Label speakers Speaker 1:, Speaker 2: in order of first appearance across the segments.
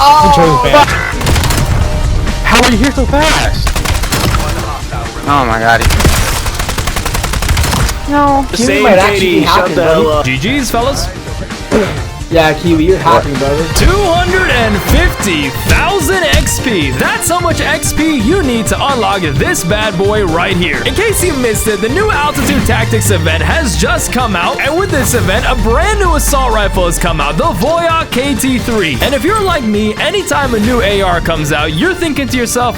Speaker 1: Oh! How are you here so fast?
Speaker 2: Oh my god.
Speaker 3: No.
Speaker 4: Kiwi might actually be hacking, buddy.
Speaker 5: GG's, fellas.
Speaker 4: Yeah, Kiwi, you're hacking, brother.
Speaker 5: 250,000 XP. That's how much XP you need to unlock this bad boy right here. In case you missed it, the new Altitude Tactics event has just come out, and with this event, a brand new assault rifle has come out, the Voyak KT3. And if you're like me, anytime a new AR comes out, you're thinking to yourself,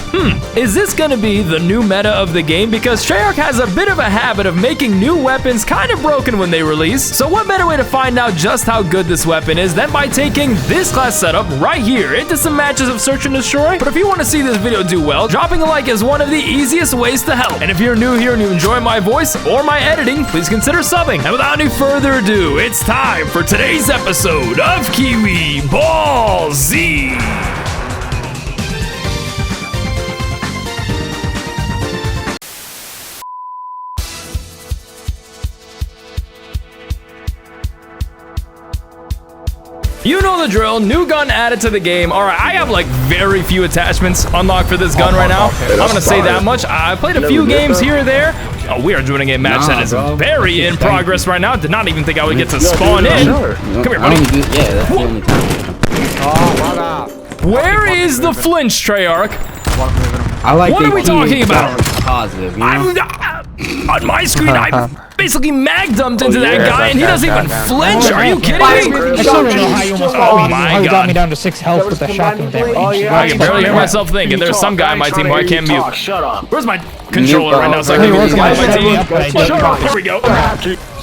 Speaker 5: is this gonna be the new meta of the game? Because Treyarch has a bit of a habit of making new weapons kind of broken when they release. So what better way to find out just how good this weapon is than by taking this class setup right here into some matches of Search and Destroy. But if you want to see this video do well, dropping a like is one of the easiest ways to help. And if you're new here and you enjoy my voice or my editing, please consider subbing. And without any further ado, it's time for today's episode of Kiwi Ball Z. You know the drill, new gun added to the game. All right, I have like very few attachments unlocked for this gun right now. I'm gonna say that much. I played a few games here or there. Oh, we are doing a match that is very in progress right now. Did not even think I would get to spawn in. Come here, buddy.
Speaker 2: Yeah, that's the only time.
Speaker 5: Where is the flinch, Treyarch?
Speaker 2: I like
Speaker 5: what are we talking about?
Speaker 2: Positive, you know?
Speaker 5: On my screen, I basically mag dumped into that guy, and he doesn't even flinch. Are you kidding me?
Speaker 1: I still don't know how you almost got me down to 6 health with the shotgun damage.
Speaker 5: I can barely hear myself think, and there's some guy on my team who I can't mute.
Speaker 4: Shut up.
Speaker 5: Where's my controller right now so I can mute this guy on my team? Here we go.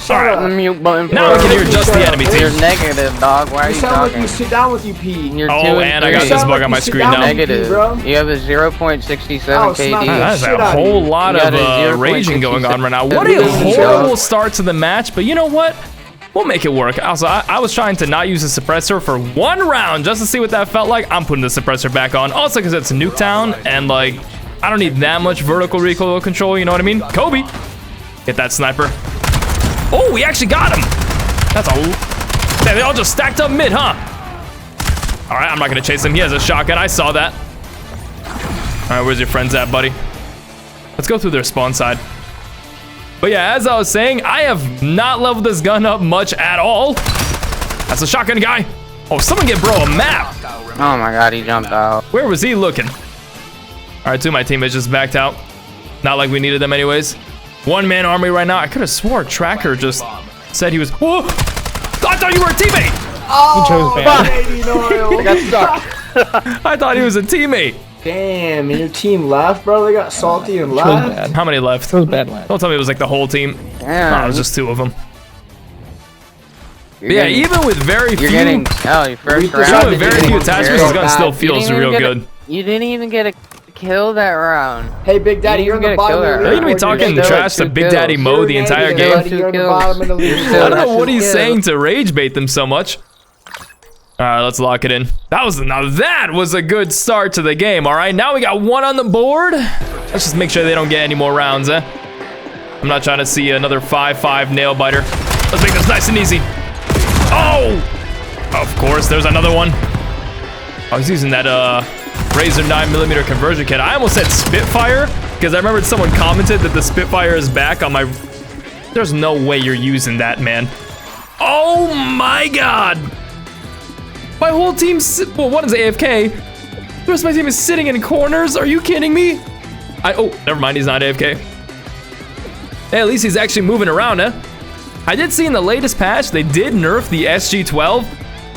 Speaker 5: Alright,
Speaker 2: mute button.
Speaker 5: now we can hear just the enemy team.
Speaker 2: You're negative, dog. Why are you talking?
Speaker 4: You sit down with you, P.
Speaker 5: Oh, and I got this bug on my screen now.
Speaker 2: Negative. You have a 0.67 KD.
Speaker 5: That's a whole lot of raging going on right now. What a horrible start to the match, but you know what? We'll make it work. Also, I was trying to not use the suppressor for 1 round just to see what that felt like. I'm putting the suppressor back on. Also, because it's Nuketown, and like, I don't need that much vertical recoil control, you know what I mean? Kobe, get that sniper. Oh, we actually got him. They all just stacked up mid, huh? All right, I'm not gonna chase him. He has a shotgun. I saw that. All right, where's your friends at, buddy? Let's go through their spawn side. But yeah, as I was saying, I have not leveled this gun up much at all. That's a shotgun guy. Oh, someone get bro a map.
Speaker 2: Oh my god, he jumped out.
Speaker 5: Where was he looking? All right, 2 of my teammates just backed out. Not like we needed them anyways. 1-man army right now. I could have swore Tracker just said he was. Whoa! I thought you were a teammate.
Speaker 4: Oh,
Speaker 1: he chose bad.
Speaker 4: I got stuck.
Speaker 5: I thought he was a teammate.
Speaker 4: Damn, and your team left, bro? They got salty and left?
Speaker 5: How many left?
Speaker 1: It was bad last.
Speaker 5: Don't tell me it was like the whole team.
Speaker 2: Damn.
Speaker 5: No, it was just 2 of them. Yeah, even with very few.
Speaker 2: Your first round.
Speaker 5: Even with very few attachments, this gun still feels real good.
Speaker 2: You didn't even get a kill that round.
Speaker 4: Hey, Big Daddy, you're in the bottom of the league.
Speaker 5: Are you gonna be talking trash to Big Daddy Mo the entire game?
Speaker 4: You're in the bottom of the league.
Speaker 5: I don't know what he's saying to rage bait them so much. All right, let's lock it in. That was a good start to the game. All right, now we got 1 on the board. Let's just make sure they don't get any more rounds, eh? I'm not trying to see another 5-5 nail biter. Let's make this nice and easy. Oh! Of course, there's another one. I was using that Razor 9mm conversion kit. I almost said Spitfire because I remembered someone commented that the Spitfire is back on my. There's no way you're using that, man. Oh my god! My whole team's, well, one is AFK. The rest of my team is sitting in corners. Are you kidding me? Oh, never mind. He's not AFK. Hey, at least he's actually moving around, eh? I did see in the latest patch they did nerf the SG-12,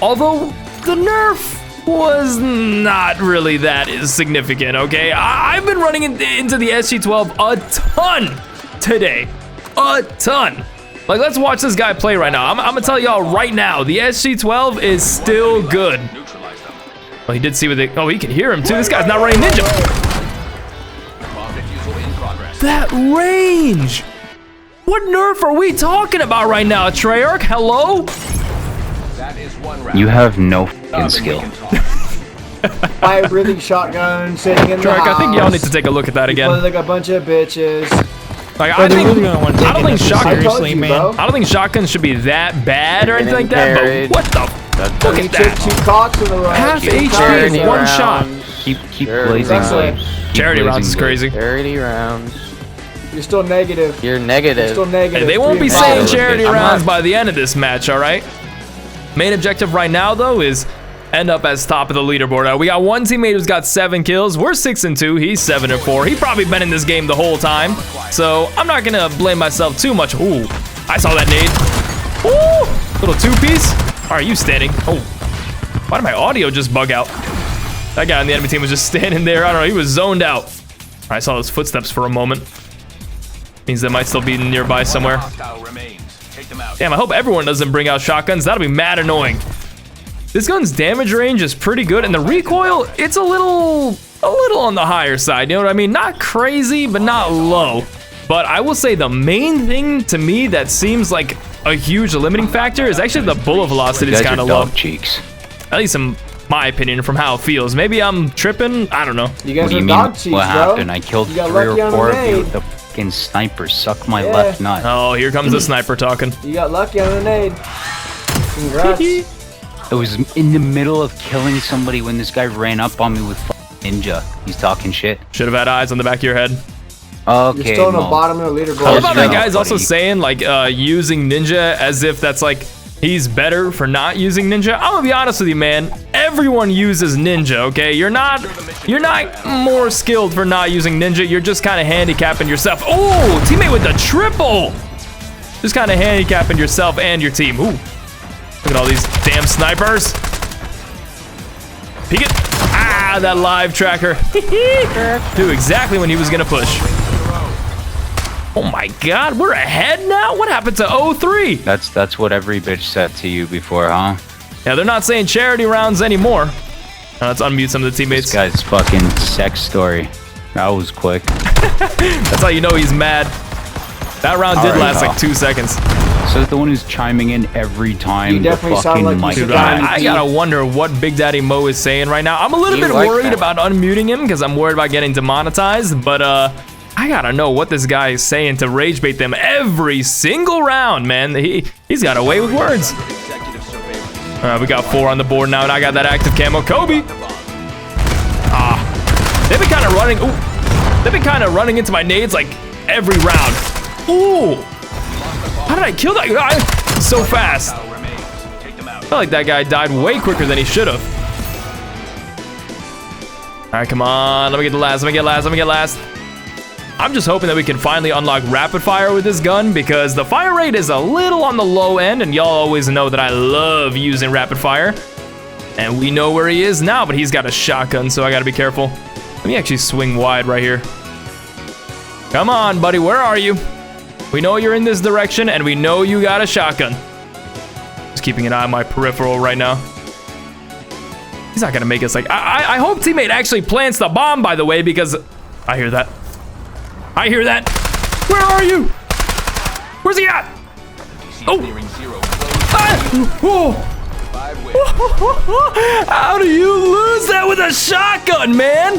Speaker 5: although the nerf was not really that significant, okay? I've been running into the SG-12 a ton today. A ton. Like, let's watch this guy play right now. I'm gonna tell y'all right now, the SG-12 is still good. Well, he did see what they, oh, he can hear him too. This guy's not running ninja. That range. What nerf are we talking about right now, Treyarch? Hello?
Speaker 6: You have no f***ing skill.
Speaker 4: I breathing shotgun sitting in the house.
Speaker 5: I think y'all need to take a look at that again.
Speaker 4: Like a bunch of bitches.
Speaker 5: Like, I don't think shotguns should be that bad or anything like that, but what the? Look
Speaker 4: You
Speaker 5: at
Speaker 4: took
Speaker 5: that.
Speaker 4: 2 cocks in a row.
Speaker 5: Half
Speaker 4: 2
Speaker 5: HP
Speaker 4: cocks.
Speaker 5: in one shot.
Speaker 6: Keep
Speaker 2: Charity
Speaker 6: blazing
Speaker 2: rounds.
Speaker 6: good. Keep
Speaker 5: Charity
Speaker 6: blazing
Speaker 5: rounds is
Speaker 6: good.
Speaker 5: crazy.
Speaker 2: Charity rounds.
Speaker 4: You're still negative.
Speaker 2: You're
Speaker 4: You're
Speaker 2: negative.
Speaker 4: still negative.
Speaker 5: Hey, they won't be
Speaker 4: 3 and
Speaker 5: saying
Speaker 4: 5.
Speaker 5: charity
Speaker 2: I'm
Speaker 5: rounds
Speaker 2: not-
Speaker 5: by the end of this match, all right? Main objective right now, though, is end up as top of the leaderboard. We got one teammate who's got 7 kills. We're 6 and 2. He's 7 and 4. He probably been in this game the whole time, so I'm not gonna blame myself too much. Ooh, I saw that nade. Ooh, little 2-piece. All right, you standing. Oh, why did my audio just bug out? That guy on the enemy team was just standing there. I don't know. He was zoned out. I saw those footsteps for a moment. Means they might still be nearby somewhere. Damn, I hope everyone doesn't bring out shotguns. That'll be mad annoying. This gun's damage range is pretty good, and the recoil, it's a little on the higher side. You know what I mean? Not crazy, but not low. But I will say the main thing to me that seems like a huge limiting factor is actually the bullet velocity is
Speaker 6: You guys
Speaker 5: kind
Speaker 6: are
Speaker 5: of low.
Speaker 6: dog cheeks.
Speaker 5: At least in my opinion, from how it feels. Maybe I'm tripping. I don't know.
Speaker 4: You guys
Speaker 6: What do
Speaker 4: are
Speaker 6: you
Speaker 4: dog
Speaker 6: mean?
Speaker 4: cheeks,
Speaker 6: What
Speaker 4: bro.
Speaker 6: happened? I killed
Speaker 4: You got
Speaker 6: 3
Speaker 4: lucky
Speaker 6: or
Speaker 4: on
Speaker 6: 4
Speaker 4: the
Speaker 6: of you
Speaker 4: nade.
Speaker 6: with the fucking sniper. Suck my
Speaker 4: Yeah.
Speaker 6: left nut.
Speaker 5: Oh, here comes the sniper talking.
Speaker 4: You got lucky on the nade. Congrats.
Speaker 6: It was in the middle of killing somebody when this guy ran up on me with fucking ninja. He's talking shit.
Speaker 5: Should have had eyes on the back of your head.
Speaker 6: Okay,
Speaker 4: You're still in the
Speaker 6: Mo.
Speaker 4: bottom of the
Speaker 5: How
Speaker 4: leaderboard.
Speaker 5: about that
Speaker 6: no,
Speaker 5: guy's also
Speaker 6: buddy.
Speaker 5: saying like using ninja as if that's like he's better for not using ninja. I'm gonna be honest with you, man. Everyone uses ninja, okay? You're not more skilled for not using ninja. You're just kind of handicapping yourself. Oh, teammate with the triple. Just kind of handicapping yourself and your team. Ooh, look at all these damn snipers. Peek it. Ah, that live tracker. Knew exactly when he was gonna push. Oh my God, we're ahead now? What happened to 0-3?
Speaker 6: That's what every bitch said to you before, huh?
Speaker 5: Yeah, they're not saying charity rounds anymore. Let's unmute some of the teammates.
Speaker 6: This guy's fucking sex story. That was quick.
Speaker 5: That's how you know he's mad. That round did
Speaker 6: Alright,
Speaker 5: last
Speaker 6: pal.
Speaker 5: like 2 seconds.
Speaker 6: So the one who's chiming in every time
Speaker 4: You
Speaker 6: the
Speaker 4: definitely
Speaker 6: fucking
Speaker 4: sound like you
Speaker 6: mic.
Speaker 4: should die.
Speaker 5: I gotta wonder what Big Daddy Mo is saying right now. I'm a little
Speaker 2: You
Speaker 5: bit
Speaker 2: like
Speaker 5: worried
Speaker 2: that.
Speaker 5: about unmuting him because I'm worried about getting demonetized, but I gotta know what this guy is saying to rage bait them every single round, man. He's got a way with words. We got 4 on the board now, and I got that active camo. Kobe! They've been kind of running. Ooh, they've been kind of running into my nades like every round. Ooh! How did I kill that guy so fast? I felt like that guy died way quicker than he should have. All right, come on. Let me get the last. Let me get last. Let me get last. I'm just hoping that we can finally unlock rapid fire with this gun because the fire rate is a little on the low end, and y'all always know that I love using rapid fire. And we know where he is now, but he's got a shotgun, so I gotta be careful. Let me actually swing wide right here. Come on, buddy, where are you? We know you're in this direction, and we know you got a shotgun. Just keeping an eye on my peripheral right now. He's not gonna make us like... I hope teammate actually plants the bomb, by the way, because... I hear that. I hear that. Where are you? Where's he at? Oh. Ah. Oh. How do you lose that with a shotgun, man?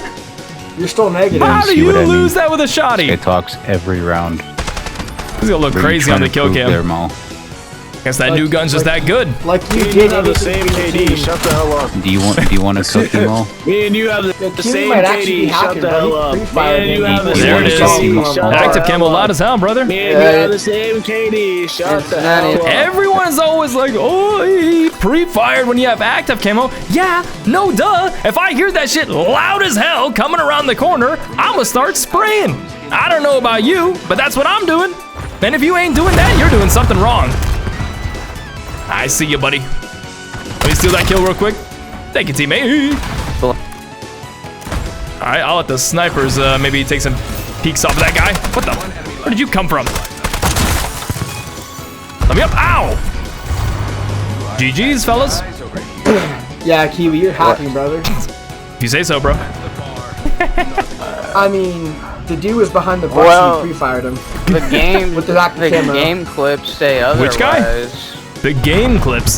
Speaker 4: You're still negative.
Speaker 5: How do
Speaker 6: see
Speaker 5: you
Speaker 6: what I mean?
Speaker 5: lose that with a shotty?
Speaker 6: It talks every round.
Speaker 5: He's gonna look
Speaker 6: What are you
Speaker 5: crazy on
Speaker 6: trying
Speaker 5: the
Speaker 6: to
Speaker 5: kill
Speaker 6: prove
Speaker 5: cam.
Speaker 6: there, Mo?
Speaker 5: Guess that new gun's just that good.
Speaker 4: Like you
Speaker 3: Me and
Speaker 4: did
Speaker 3: you have the
Speaker 4: anything
Speaker 3: same
Speaker 4: to your
Speaker 3: KD.
Speaker 4: team.
Speaker 3: Shut the hell up.
Speaker 6: Do you want a cookie, Mo?
Speaker 3: Me and you have the
Speaker 4: Kiwi
Speaker 3: same
Speaker 4: might actually be
Speaker 3: KD. Shut
Speaker 4: hacking,
Speaker 3: the
Speaker 4: bro.
Speaker 3: hell
Speaker 4: He
Speaker 3: up. Me
Speaker 4: pre-fired
Speaker 3: and you
Speaker 4: me.
Speaker 3: have the
Speaker 5: There
Speaker 3: same
Speaker 5: it is.
Speaker 3: KD. Shut the
Speaker 5: Active
Speaker 3: hell
Speaker 5: camo
Speaker 3: up.
Speaker 5: loud as hell, brother.
Speaker 3: Me and you have the same KD. Shut the hell up.
Speaker 5: Everyone is always like, oh, he pre-fired when you have active camo. Yeah, no duh. If I hear that shit loud as hell coming around the corner, I'ma start spraying. I don't know about you, but that's what I'm doing. And if you ain't doing that, you're doing something wrong. I see you, buddy. Let me steal that kill real quick. Thank you, teammate. All right, I'll let the snipers maybe take some peeks off of that guy. What the? Where did you come from? Let me up. Ow! GG's, fellas.
Speaker 4: Yeah, Kiwi, you're hacking, brother.
Speaker 5: If you say so, bro.
Speaker 4: I mean, the dude was behind the bus
Speaker 2: Well-
Speaker 4: and pre-fired him.
Speaker 2: The game,
Speaker 4: With the active camo.
Speaker 2: game clips say otherwise.
Speaker 5: Which guy? The game clips.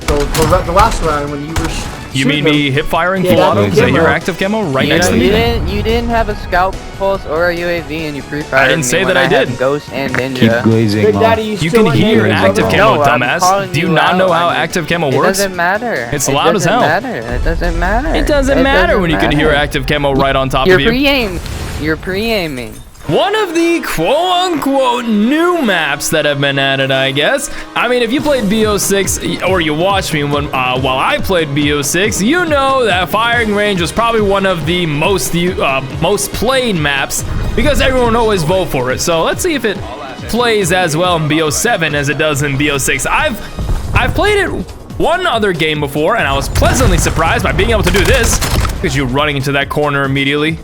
Speaker 4: So the last round when you were
Speaker 5: You mean me hip firing full
Speaker 4: Yeah,
Speaker 5: auto? Is that your
Speaker 4: camo.
Speaker 5: active camo right
Speaker 2: You
Speaker 5: next
Speaker 2: know,
Speaker 5: to me?
Speaker 2: you didn't have a scout pulse or a UAV, and you pre-fired
Speaker 5: I didn't
Speaker 2: me
Speaker 5: say
Speaker 2: when
Speaker 5: that I did.
Speaker 2: had Ghost and
Speaker 6: Keep
Speaker 2: Ninja.
Speaker 6: glazing
Speaker 4: Big
Speaker 6: off.
Speaker 4: Daddy,
Speaker 5: You
Speaker 4: still
Speaker 5: can
Speaker 4: in
Speaker 5: hear
Speaker 4: there,
Speaker 5: active
Speaker 4: brother?
Speaker 5: camo,
Speaker 2: No, I'm
Speaker 5: dumbass.
Speaker 2: calling
Speaker 5: Do you
Speaker 2: you
Speaker 5: not know
Speaker 2: out.
Speaker 5: how
Speaker 2: I mean,
Speaker 5: active camo
Speaker 2: It
Speaker 5: works?
Speaker 2: doesn't matter.
Speaker 5: It's
Speaker 2: It
Speaker 5: loud as
Speaker 2: doesn't
Speaker 5: hell.
Speaker 2: Matter. It doesn't matter.
Speaker 5: It doesn't matter when you can hear
Speaker 2: matter.
Speaker 5: active camo right on top
Speaker 2: You're
Speaker 5: of you.
Speaker 2: pre-aim. You're pre-aiming.
Speaker 5: One of the quote-unquote new maps that have been added, I guess. I mean, if you played BO6 or you watched me when while I played BO6, you know that firing range was probably one of the most played maps because everyone always vote for it. So let's see if it plays as well in BO7 as it does in BO6. I've played it one other game before, and I was pleasantly surprised by being able to do this because you're running into that corner immediately.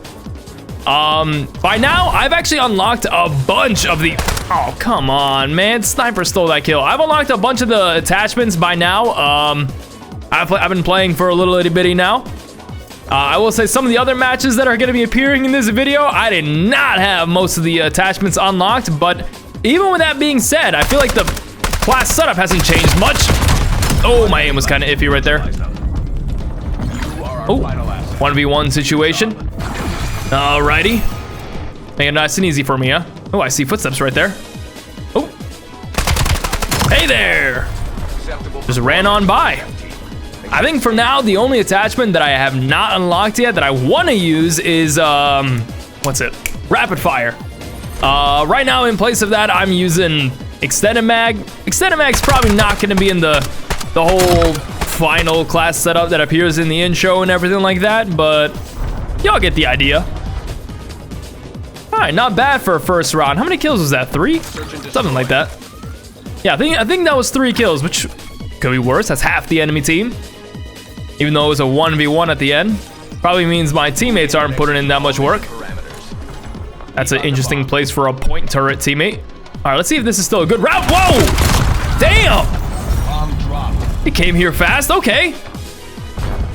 Speaker 5: By now, I've actually unlocked a bunch of the... Oh, come on, man. Sniper stole that kill. I've unlocked a bunch of the attachments by now. I've been playing for a little itty bitty now. I will say some of the other matches that are going to be appearing in this video, I did not have most of the attachments unlocked, but even with that being said, I feel like the class setup hasn't changed much. Oh, my aim was kind of iffy right there. Oh, 1v1 situation. Alrighty. Make it nice and easy for me, huh? Oh, I see footsteps right there. Oh. Hey there. Just ran on by. I think for now, the only attachment that I have not unlocked yet that I want to use is, what's it? Rapid fire. Right now, in place of that, I'm using extended mag. Extended mag's probably not going to be in the whole final class setup that appears in the intro and everything like that, but y'all get the idea. All right, not bad for a first round. How many kills was that? 3? Something like that. Yeah, I think that was 3 kills, which could be worse. That's half the enemy team. Even though it was a 1v1 at the end. Probably means my teammates aren't putting in that much work. That's an interesting place for a point turret teammate. All right, let's see if this is still a good route. Whoa! Damn! He came here fast. Okay.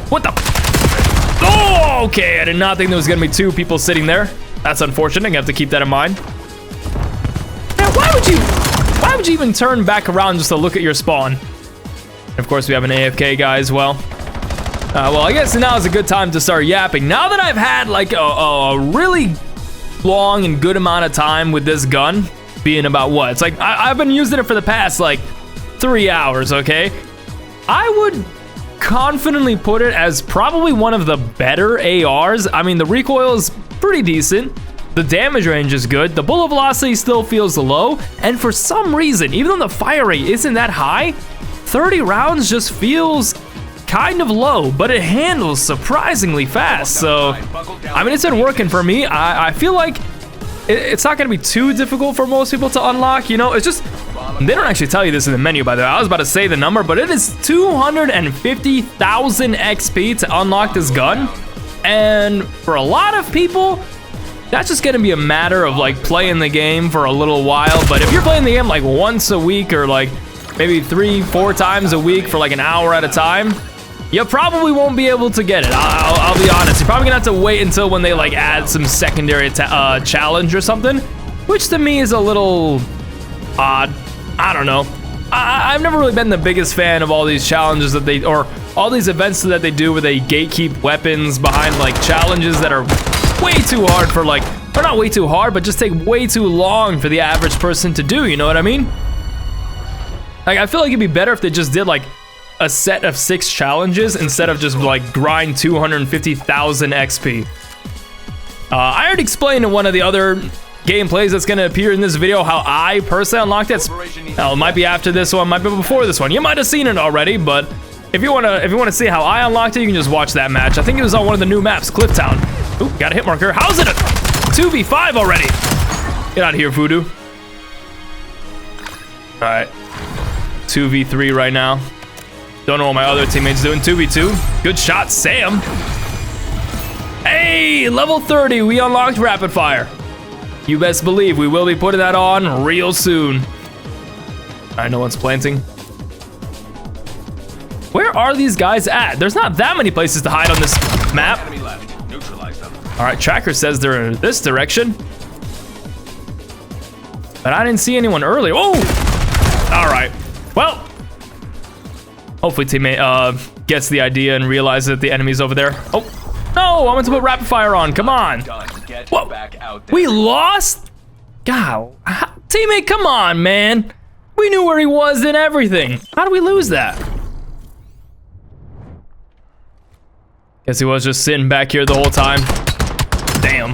Speaker 5: What the? Oh, okay. I did not think there was gonna be 2 people sitting there. That's unfortunate. You have to keep that in mind. Now, why would you even turn back around just to look at your spawn? And of course, we have an AFK guy as well. Well, I guess now is a good time to start yapping. Now that I've had like a really long and good amount of time with this gun, being about what? It's like I've been using it for the past like 3 hours, okay? I would confidently put it as probably one of the better ARs. I mean, the recoil is pretty decent. The damage range is good. The bullet velocity still feels low. And for some reason, even though the fire rate isn't that high, 30 rounds just feels kind of low, but it handles surprisingly fast. So, I mean, it's been working for me. I feel like it's not going to be too difficult for most people to unlock. You know, it's just, they don't actually tell you this in the menu, by the way. I was about to say the number, but it is 250,000 XP to unlock this gun. And for a lot of people, that's just gonna be a matter of like playing the game for a little while. But if you're playing the game like once a week or like maybe 3-4 times a week for like an hour at a time, you probably won't be able to get it. I'll be honest. You're probably gonna have to wait until when they like add some secondary challenge or something, which to me is a little odd. I don't know. I've never really been the biggest fan of all these challenges that they, or all these events that they do where they gatekeep weapons behind like challenges that are way too hard for like, or not way too hard, but just take way too long for the average person to do, you know what I mean? Like, I feel like it'd be better if they just did like a set of 6 challenges instead of just like grind 250,000 XP. I already explained in one of the other gameplays that's gonna appear in this video how I personally unlocked it. It might be after this one, might be before this one. You might have seen it already, but if you wanna see how I unlocked it, you can just watch that match. I think it was on one of the new maps, Clifftown. Ooh, got a hit marker. How's it a 2v5 already? Get out of here, Voodoo. All right, 2v3 right now. Don't know what my other teammates doing. 2v2. Good shot, Sam. Hey, level 30. We unlocked rapid fire. You best believe we will be putting that on real soon. All right, no one's planting. Where are these guys at? There's not that many places to hide on this map. All right, tracker says they're in this direction. But I didn't see anyone earlier. Oh! All right. Well, hopefully teammate gets the idea and realizes that the enemy's over there. Oh, no, I want to put rapid fire on. Come on. Whoa, we lost? God, teammate, come on, man. We knew where he was and everything. How did we lose that? Guess he was just sitting back here the whole time. Damn.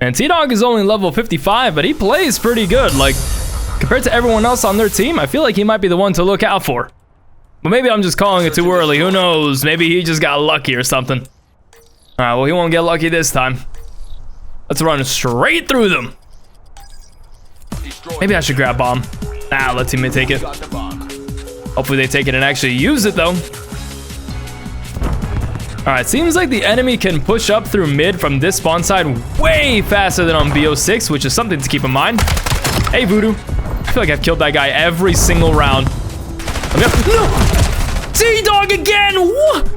Speaker 5: And T-Dog is only level 55, but he plays pretty good. Like, compared to everyone else on their team, I feel like he might be the one to look out for. But maybe I'm just calling it too early. Who knows? Maybe he just got lucky or something. All right, well, he won't get lucky this time. Let's run straight through them. Maybe I should grab bomb. Nah, let teammate take it. Hopefully they take it and actually use it, though. All right, seems like the enemy can push up through mid from this spawn side way faster than on BO6, which is something to keep in mind. Hey, Voodoo. I feel like I've killed that guy every single round. No! T-Dog again! What?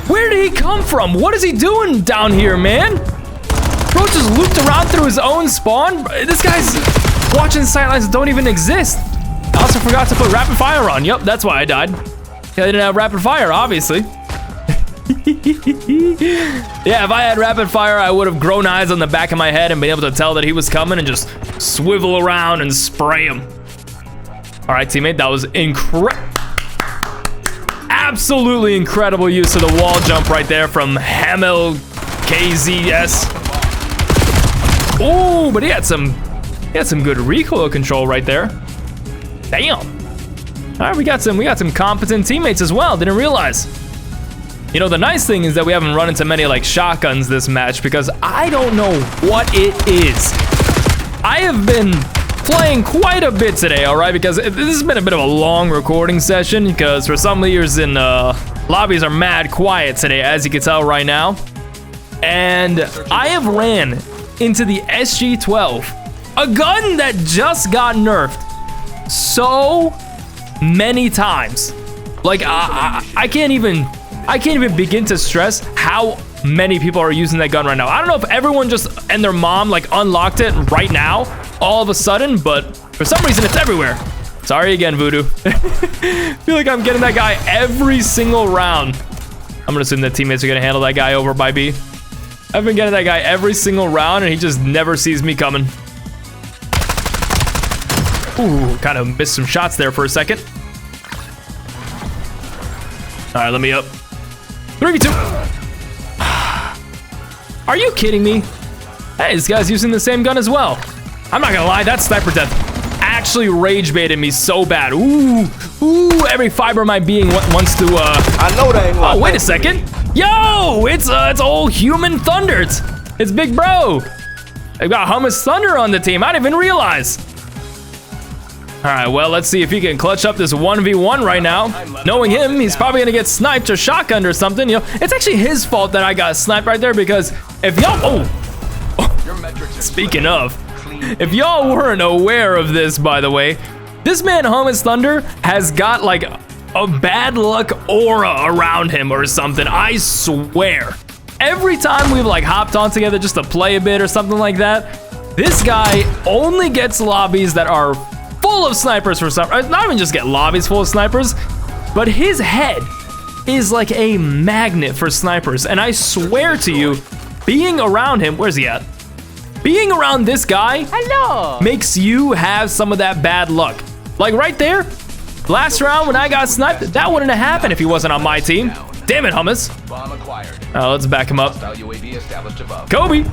Speaker 5: Where did he come from? What is he doing down here, man? Bro just looped around through his own spawn. This guy's watching sightlines that don't even exist. I also forgot to put rapid fire on. Yep, that's why I died. I didn't have rapid fire, obviously. Yeah, if I had rapid fire, I would have grown eyes on the back of my head and been able to tell that he was coming and just swivel around and spray him. All right, teammate, that was absolutely incredible use of the wall jump right there from KamikazeKiwi. Oh, but he had some good recoil control right there. Damn. All right, we got some competent teammates as well. Didn't realize. You know, the nice thing is that we haven't run into many like shotguns this match because I don't know what it is. I have been playing quite a bit today, all right, because this has been a bit of a long recording session because for some reason lobbies are mad quiet today, as you can tell right now. And I have ran into the SG-12, a gun that just got nerfed so many times. Like I can't even begin to stress how many people are using that gun right now. I don't know if everyone just and their mom like unlocked it right now, all of a sudden, but for some reason it's everywhere. Sorry again, Voodoo. Feel like I'm getting that guy every single round. I'm gonna assume that teammates are gonna handle that guy over by B. I've been getting that guy every single round and he just never sees me coming. Ooh, kind of missed some shots there for a second. All right, let me up. 3v2. Are you kidding me? Hey, this guy's using the same gun as well. I'm not gonna lie, that sniper death actually rage baited me so bad. Ooh, every fiber of my being wants to,
Speaker 4: I know that ain't
Speaker 5: oh, wait a second. Yo, it's old Human Thunder. It's Big Bro. They've got Hummus Thunder on the team. I didn't even realize. All right, well, let's see if he can clutch up this 1v1 right now. Knowing him, he's probably gonna get sniped or shotgunned or something. You know, it's actually his fault that I got sniped right there because if y'all, speaking of, if y'all weren't aware of this, by the way, this man Hummus Thunder has got like a bad luck aura around him or something. I swear. Every time we've like hopped on together just to play a bit or something like that, this guy only gets lobbies that are full of snipers for some, not even just get lobbies full of snipers, but his head is like a magnet for snipers. And I swear to you, being around him, where's he at? Being around this guy makes you have some of that bad luck. Like right there, last round when I got sniped, that wouldn't have happened if he wasn't on my team. Damn it, Hummus. Let's back him up. Kobe.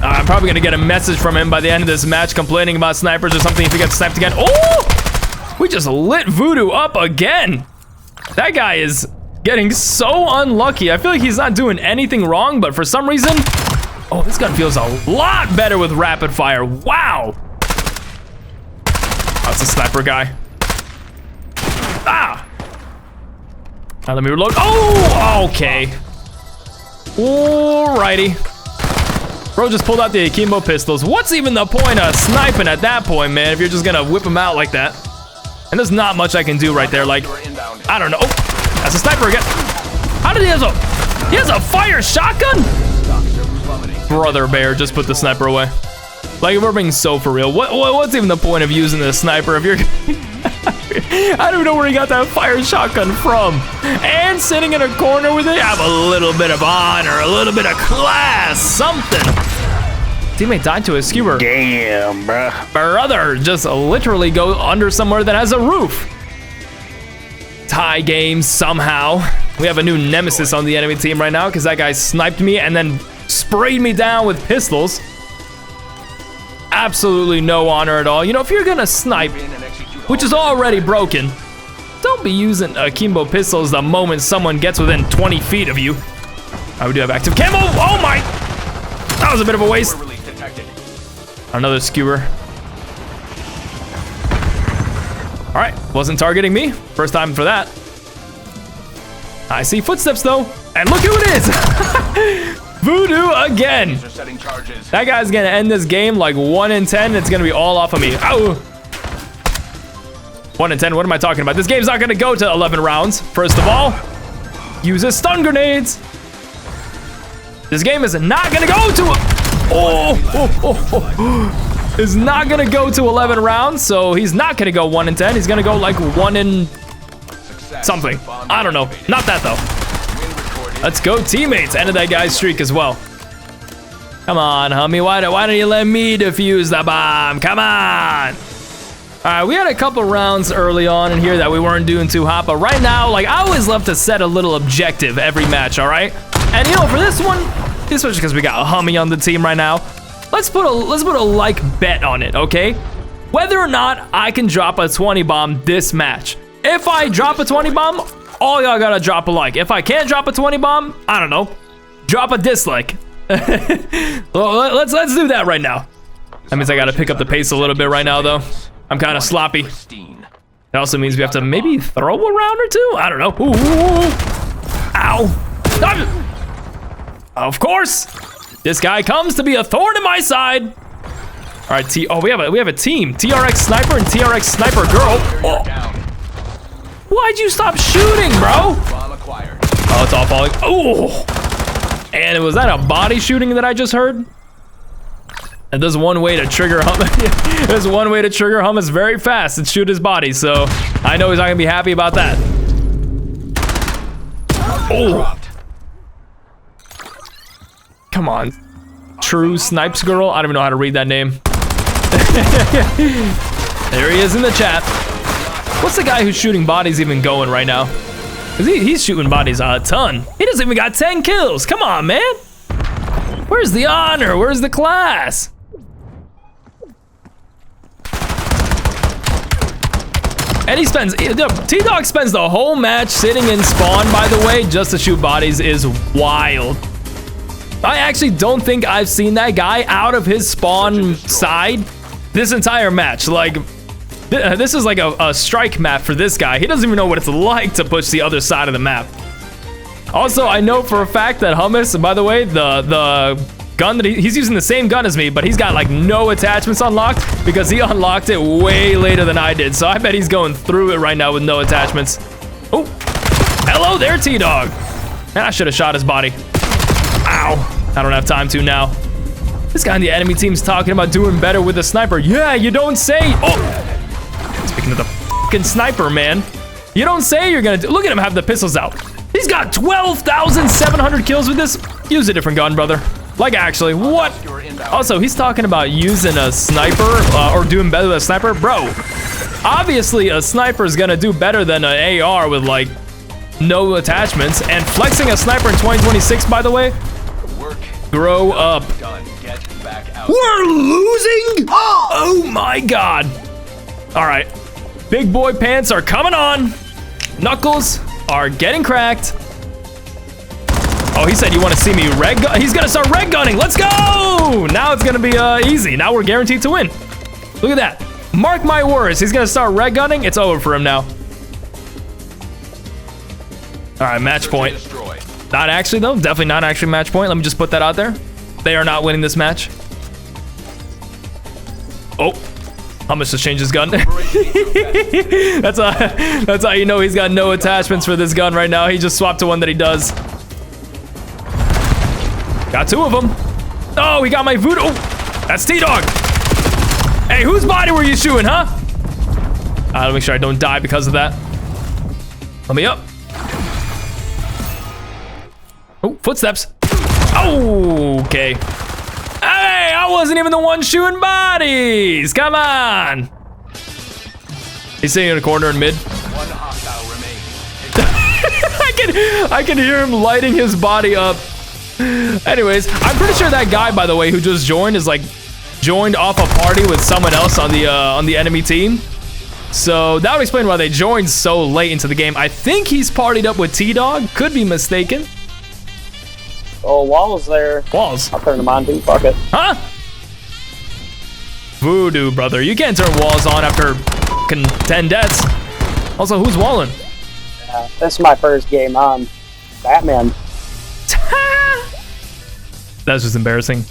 Speaker 5: I'm probably gonna get a message from him by the end of this match complaining about snipers or something if he gets sniped again. Oh! We just lit Voodoo up again. That guy is getting so unlucky. I feel like he's not doing anything wrong, but for some reason, oh, this gun feels a lot better with rapid fire. Wow. That's a sniper guy. Ah! Now let me reload. Oh, okay. Alrighty. Bro just pulled out the akimbo pistols. What's even the point of sniping at that point, man, if you're just gonna whip him out like that? And there's not much I can do right there. Like, I don't know. Oh, that's a sniper again. How did he have a fire shotgun? Brother Bear just put the sniper away. Like, if we're being so for real, what's even the point of using the sniper if you're I don't know where he got that fire shotgun from. And sitting in a corner with it, have a little bit of honor, a little bit of class, something. Teammate died to a skewer.
Speaker 3: Damn, bruh.
Speaker 5: Brother, just literally go under somewhere that has a roof. Tie game somehow. We have a new nemesis on the enemy team right now because that guy sniped me and then sprayed me down with pistols. Absolutely no honor at all. You know, if you're gonna snipe, which is already broken, don't be using akimbo pistols the moment someone gets within 20 feet of you. We do have active camo. Oh my! That was a bit of a waste. Another skewer. All right, wasn't targeting me. First time for that. I see footsteps though, and look who it is. Voodoo again. That guy's gonna end this game like 1 in 10. It's gonna be all off of me. Ow. 1 in 10, what am I talking about? This game's not gonna go to 11 rounds. First of all, uses stun grenades. This game is not gonna go to, is not gonna go to 11 rounds, so he's not gonna go 1 in 10. He's gonna go like 1 in something. I don't know, not that though. Let's go teammates, ended that guy's streak as well. Come on, homie, why don't you let me defuse the bomb? Come on. All right, we had a couple rounds early on in here that we weren't doing too hot, but right now, like, I always love to set a little objective every match, all right? And you know, for this one, especially because we got a homie on the team right now, let's put a like bet on it, okay? Whether or not I can drop a 20 bomb this match. If I drop a 20 bomb, all y'all gotta drop a like. If I can't drop a 20 bomb, I don't know, drop a dislike. Well, let's do that right now. That means I gotta pick up the pace a little bit right now, though. I'm kind of sloppy. It also means we have to maybe throw a round or two. I don't know. Ooh. Ow. Of course, this guy comes to be a thorn in my side. All right, we have a team. TRX Sniper and TRX Sniper Girl. Oh. Why'd you stop shooting, bro? Oh, it's all falling. Oh. And was that a body shooting that I just heard? And there's one way to trigger hummus. There's one way to trigger hummus very fast and shoot his body. So I know he's not gonna be happy about that. Oh. Come on. True Snipes Girl. I don't even know how to read that name. There he is in the chat. What's the guy who's shooting bodies even going right now? Cause he's shooting bodies a ton. He doesn't even got 10 kills. Come on, man. Where's the honor? Where's the class? And he spends, T-Dog spends the whole match sitting in spawn, by the way, just to shoot bodies is wild. I actually don't think I've seen that guy out of his spawn side this entire match. Like, this is like a strike map for this guy. He doesn't even know what it's like to push the other side of the map. Also, I know for a fact that Hummus, by the way, the gun that he's using the same gun as me, but he's got like no attachments unlocked because he unlocked it way later than I did. So I bet he's going through it right now with no attachments. Oh, hello there, T-Dog. Man, I should have shot his body. Ow, I don't have time to now. This guy on the enemy team's talking about doing better with the sniper. Yeah, you don't say. Oh, speaking of the fucking sniper, man. You don't say you're gonna do. Look at him have the pistols out. He's got 12,700 kills with this. Use a different gun, brother. Like, actually, what? Also, he's talking about using a sniper or doing better with a sniper. Bro, obviously a sniper is gonna do better than an AR with like no attachments. And flexing a sniper in 2026, by the way, grow up. We're losing? Oh my God. All right, big boy pants are coming on. Knuckles are getting cracked. Oh, he said you want to see me red gun. He's gonna start red gunning. Let's go. Now it's gonna be easy. Now we're guaranteed to win. Look at that. Mark my words. He's gonna start red gunning. It's over for him now. All right, match point. Not actually though. Definitely not actually match point. Let me just put that out there. They are not winning this match. Oh, Hummus just changed his gun. That's how you know he's got no attachments for this gun right now. He just swapped to one that he does. Got two of them. Oh, he got my voodoo. Oh, that's T-Dog. Hey, whose body were you shooting, huh? I'll make sure I don't die because of that. Let me up. Oh, footsteps. Oh, okay. Hey, I wasn't even the one shooting bodies. Come on. He's sitting in a corner in mid.
Speaker 7: One hostile remains.
Speaker 5: I can hear him lighting his body up. Anyways, I'm pretty sure that guy, by the way, who just joined is like joined off a party with someone else on the enemy team. So that would explain why they joined so late into the game. I think he's partied up with T-Dog. Could be mistaken.
Speaker 8: Oh, Wall's there.
Speaker 5: Walls.
Speaker 8: I'll turn him on too. Fuck it.
Speaker 5: Huh? Voodoo, brother. You can't turn walls on after 10 deaths. Also, who's walling?
Speaker 8: This is my first game on Batman.
Speaker 5: That's just embarrassing.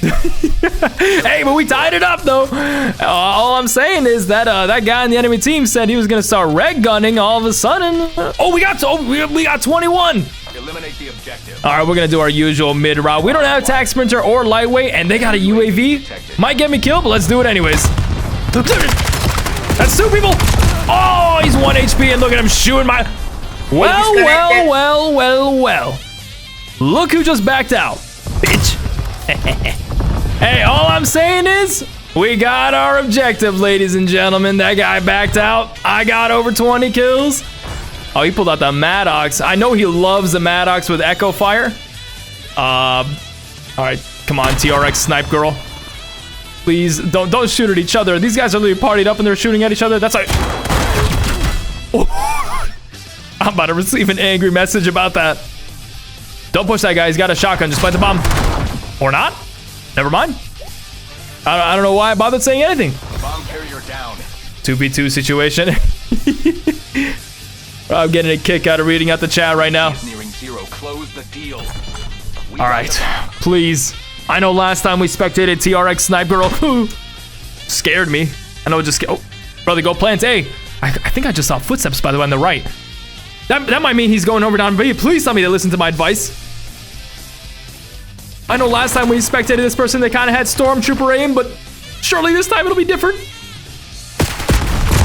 Speaker 5: Hey, but we tied it up though. All I'm saying is that that guy on the enemy team said he was gonna start red gunning. All of a sudden, we got 21.
Speaker 7: Eliminate the objective.
Speaker 5: All right, we're gonna do our usual mid route. We don't have attack sprinter or lightweight, and they got a UAV. Might get me killed, but let's do it anyways. That's 2 people. Oh, he's 1 HP, and look at him shooting my. Well. Look who just backed out, bitch. Hey, all I'm saying is we got our objective, ladies and gentlemen. That guy backed out. I got over 20 kills. Oh, he pulled out the Maddox. I know he loves the Maddox with Echo Fire. All right, come on, TRX Snipe Girl. Please don't shoot at each other. These guys are literally partied up and they're shooting at each other. That's like, I'm about to receive an angry message about that. Don't push that guy. He's got a shotgun. Just plant the bomb. Or not. Never mind. I don't know why I bothered saying anything.
Speaker 7: Bomb carrier down.
Speaker 5: 2v2 situation. I'm getting a kick out of reading out the chat right now.
Speaker 7: Nearing zero. Close the deal.
Speaker 5: All right, please. I know last time we spectated TRX Snipe Girl. Scared me. I know it just oh, brother, go plant A. I think I just saw footsteps, by the way, on the right. That might mean he's going over down B. Please tell me to listen to my advice. I know last time we spectated this person, they kind of had Stormtrooper aim, but surely this time it'll be different.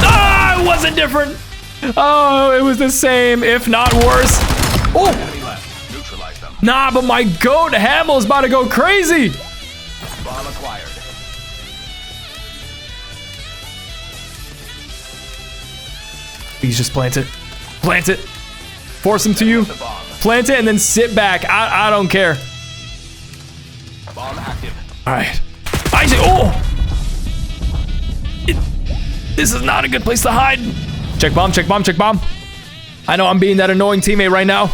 Speaker 5: Ah, it wasn't different. Oh, it was the same, if not worse. Oh,
Speaker 7: Neutralize them.
Speaker 5: nah, but my goat Hamel's about to go crazy.
Speaker 7: Bomb acquired.
Speaker 5: Please just plant it. Plant it. Force him to you. Plant it and then sit back. I don't care.
Speaker 7: Bomb active.
Speaker 5: All right. I see. Oh! This is not a good place to hide. Check bomb, check bomb, check bomb. I know I'm being that annoying teammate right now.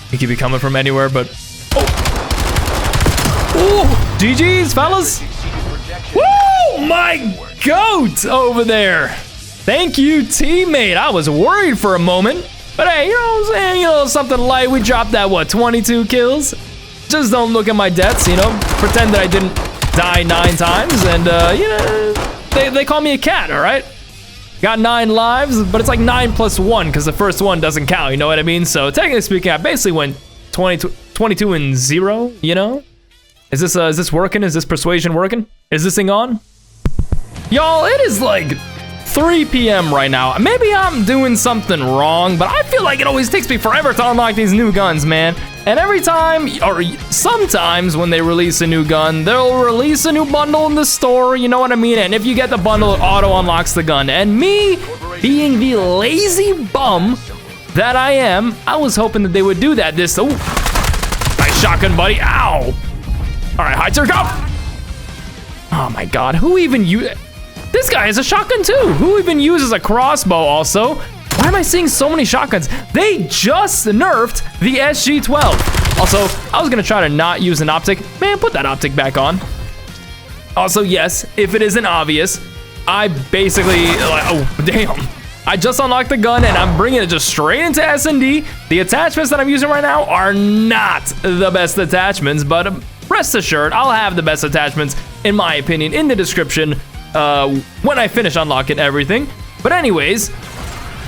Speaker 5: He could be coming from anywhere, but... Oh! GG's, fellas! Woo! My goat over there! Thank you, teammate. I was worried for a moment. But hey, you know what I'm saying? You know, something light. We dropped that, what, 22 kills? Just don't look at my deaths, you know? Pretend that I didn't die 9 times. And, you know, they call me a cat, all right? Got 9 lives, but it's like 9 plus 1 because the first one doesn't count, you know what I mean? So technically speaking, I basically went 22 and 0, you know? Is this working? Is this persuasion working? Is this thing on? Y'all, it is like 3 p.m. right now. Maybe I'm doing something wrong, but I feel like it always takes me forever to unlock these new guns, man. And every time, or sometimes when they release a new gun, they'll release a new bundle in the store, you know what I mean? And if you get the bundle, it auto unlocks the gun. And me, being the lazy bum that I am, I was hoping that they would do that this, oh, nice shotgun, buddy, ow. All right, high tier cop. Oh my God, who even used, this guy has a shotgun too. Who even uses a crossbow also? Why am I seeing so many shotguns? They just nerfed the SG-12. Also, I was gonna try to not use an optic. Man, put that optic back on. Also, yes, if it isn't obvious, I basically, oh, damn. I just unlocked the gun and I'm bringing it just straight into S&D. The attachments that I'm using right now are not the best attachments, but rest assured, I'll have the best attachments, in my opinion, in the description when I finish unlocking everything. But anyways,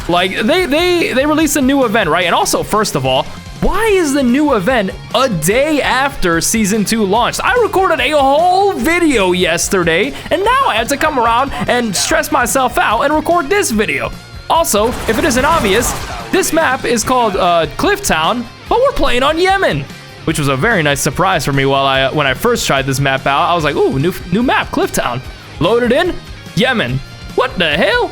Speaker 5: like they released a new event, right? And also, first of all, why is the new event a day after Season 2 launched? I recorded a whole video yesterday, and now I have to come around and stress myself out and record this video. Also, if it isn't obvious, this map is called Cliff Town, but we're playing on Yemen, which was a very nice surprise for me when I first tried this map out. I was like, ooh, new map, Cliff Town. Loaded in, Yemen. What the hell?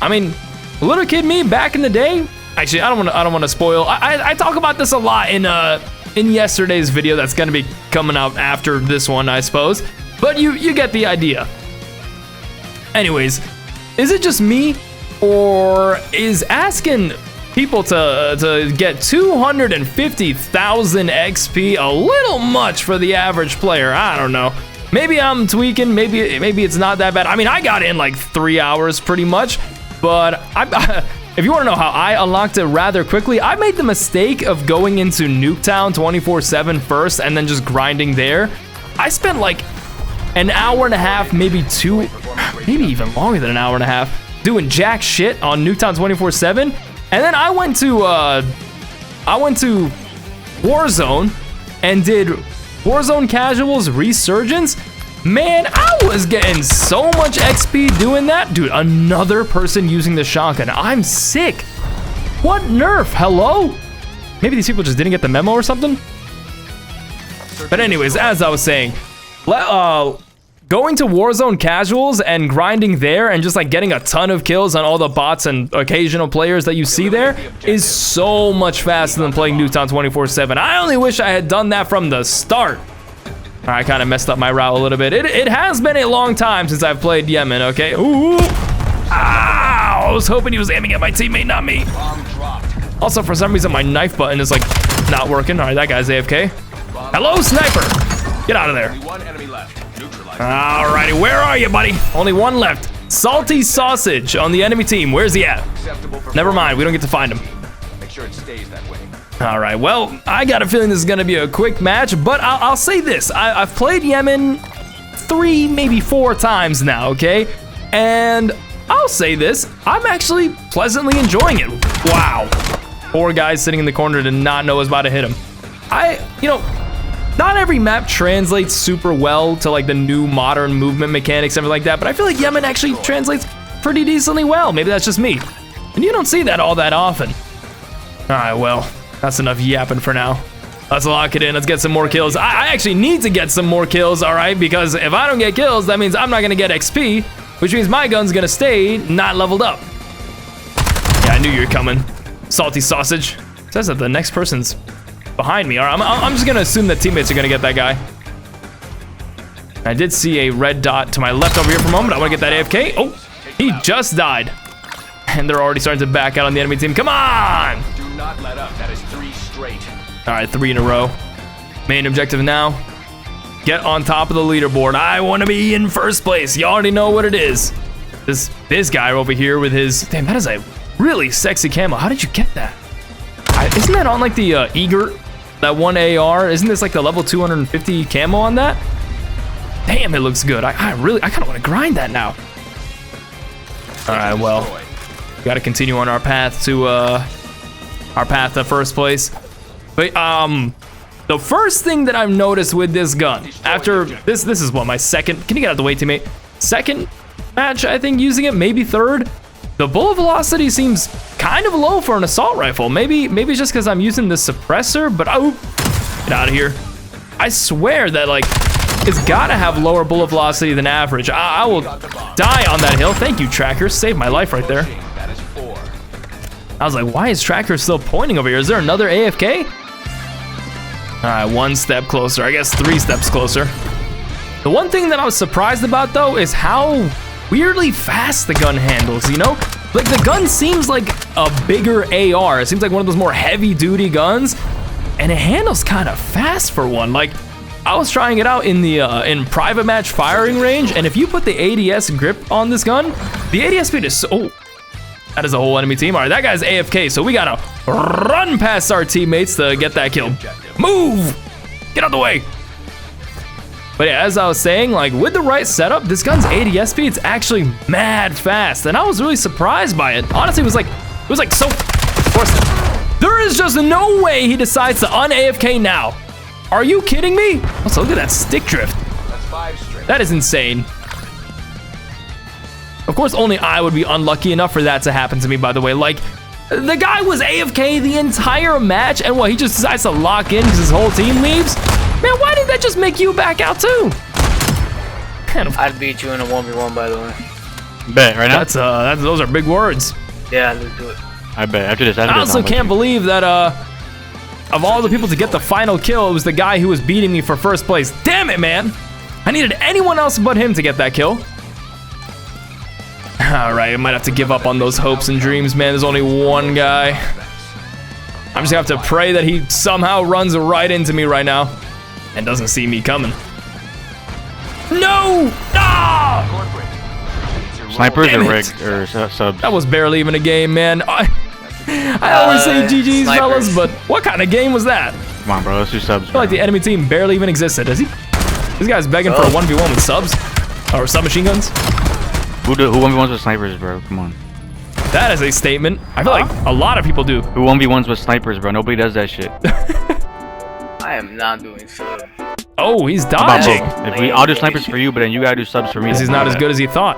Speaker 5: I mean, little kid me back in the day. Actually, I don't want to spoil. I talk about this a lot in yesterday's video that's gonna be coming out after this one, I suppose. But you get the idea. Anyways, is it just me, or is asking people to get 250,000 XP a little much for the average player? I don't know. Maybe I'm tweaking. Maybe it's not that bad. I mean, I got in like 3 hours pretty much, but if you want to know how I unlocked it rather quickly, I made the mistake of going into Nuketown 24/7 first and then just grinding there. I spent like an hour and a half, maybe two, maybe even longer than an hour and a half, doing jack shit on Nuketown 24/7, and then I went to Warzone and did Warzone Casual's Resurgence. Man, I was getting so much XP doing that. Dude, another person using the shotgun. I'm sick. What nerf? Hello? Maybe these people just didn't get the memo or something? But anyways, as I was saying, going to Warzone Casuals and grinding there and just like getting a ton of kills on all the bots and occasional players that you see there is so much faster than playing Nuketown 24/7. I only wish I had done that from the start. I kind of messed up my route a little bit. It has been a long time since I've played Yemen, okay? Ooh. Ow! I was hoping he was aiming at my teammate, not me. Also, for some reason, my knife button is like not working. All right, that guy's AFK. Hello, sniper! Get out of there. Alrighty, where are you, buddy? Only one left. Salty Sausage on the enemy team. Where's he at? Never mind, we don't get to find him.
Speaker 7: Make sure it stays that way.
Speaker 5: All right, well, I got a feeling this is gonna be a quick match, but I'll say this. I've played Yemen 3, maybe 4 times now, okay? And I'll say this, I'm actually pleasantly enjoying it. Wow. 4 guys sitting in the corner did not know I was about to hit him. Not every map translates super well to like the new modern movement mechanics, something like that, but I feel like Yemen actually translates pretty decently well. Maybe that's just me. And you don't see that all that often. All right, well, that's enough yapping for now. Let's lock it in. Let's get some more kills. I actually need to get some more kills, all right? Because if I don't get kills, that means I'm not gonna get XP, which means my gun's gonna stay not leveled up. Yeah, I knew you were coming. Salty Sausage. It says that the next person's behind me. All right, I'm just gonna assume that teammates are gonna get that guy. I did see a red dot to my left over here for a moment. I wanna get that AFK. Oh, he just died. And they're already starting to back out on the enemy team. Come on!
Speaker 7: Do not let up. That is 3 straight.
Speaker 5: All right, 3 in a row. Main objective now, get on top of the leaderboard. I want to be in first place. You already know what it is. This guy over here with his, damn, that is a really sexy camo. How did you get that? Isn't that on like the Egert, that one AR? Isn't this like the level 250 camo on that? Damn, it looks good. I kind of want to grind that now. All right, well, got to continue on our path to first place. But the first thing that I've noticed with this gun, after this is what, my second, can you get out of the way, teammate? Second match, I think, using it, maybe third. The bullet velocity seems kind of low for an assault rifle. Maybe it's just because I'm using the suppressor, but oh, get out of here. I swear that like, it's gotta have lower bullet velocity than average. I will die on that hill. Thank you, Tracker, saved my life right there.
Speaker 7: That is 4.
Speaker 5: I was like, why is Tracker still pointing over here? Is there another AFK? All right, 1 step closer. I guess 3 steps closer. The one thing that I was surprised about though is how weirdly fast the gun handles, you know? Like the gun seems like a bigger AR. It seems like one of those more heavy duty guns, and it handles kind of fast for one. Like I was trying it out in the in private match firing range, and if you put the ADS grip on this gun, the ADS speed is so, oh, that is a whole enemy team. All right, that guy's AFK, so we gotta run past our teammates to get that kill. Move! Get out the way! But yeah, as I was saying, like with the right setup, this gun's ADS speed's actually mad fast, and I was really surprised by it. Honestly, it was like so. Of course, There is just no way he decides to un-AFK now. Are you kidding me? Also, look at that stick drift.
Speaker 7: That's 5 straight.
Speaker 5: That is insane. Of course, only I would be unlucky enough for that to happen to me, by the way. Like, the guy was AFK the entire match, and what, he just decides to lock in because his whole team leaves? Man, why didn't that just make you back out too? Man,
Speaker 2: I'd beat you in a 1v1, by the way.
Speaker 9: Bet right now.
Speaker 5: those are big words.
Speaker 2: Yeah, let's do it.
Speaker 9: I bet after this.
Speaker 5: I also can't believe that of all the people to get the final kill, it was the guy who was beating me for first place. Damn it, man! I needed anyone else but him to get that kill. All right, I might have to give up on those hopes and dreams, man. There's only one guy. I'm just gonna have to pray that he somehow runs right into me right now and doesn't see me coming. No! Ah!
Speaker 9: Snipers
Speaker 5: Damn
Speaker 9: or
Speaker 5: it.
Speaker 9: rigged or subs.
Speaker 5: That was barely even a game, man. I always say GG's,
Speaker 2: snipers.
Speaker 5: fellas, but what kind of game was that?
Speaker 9: Come on, bro. Let's do subs.
Speaker 5: I feel like the enemy team barely even existed. Is he? This guy's begging for a 1v1 with subs or submachine guns.
Speaker 9: Who 1v1s with snipers, bro? Come on.
Speaker 5: That is a statement. I feel like a lot of people do.
Speaker 9: Who 1v1s with snipers, bro? Nobody does that shit.
Speaker 2: I am not doing so.
Speaker 5: Oh, he's
Speaker 9: How about
Speaker 5: dodging.
Speaker 9: both? I'll do snipers for you, but then you gotta do subs for me.
Speaker 5: Because he's not as good as he thought.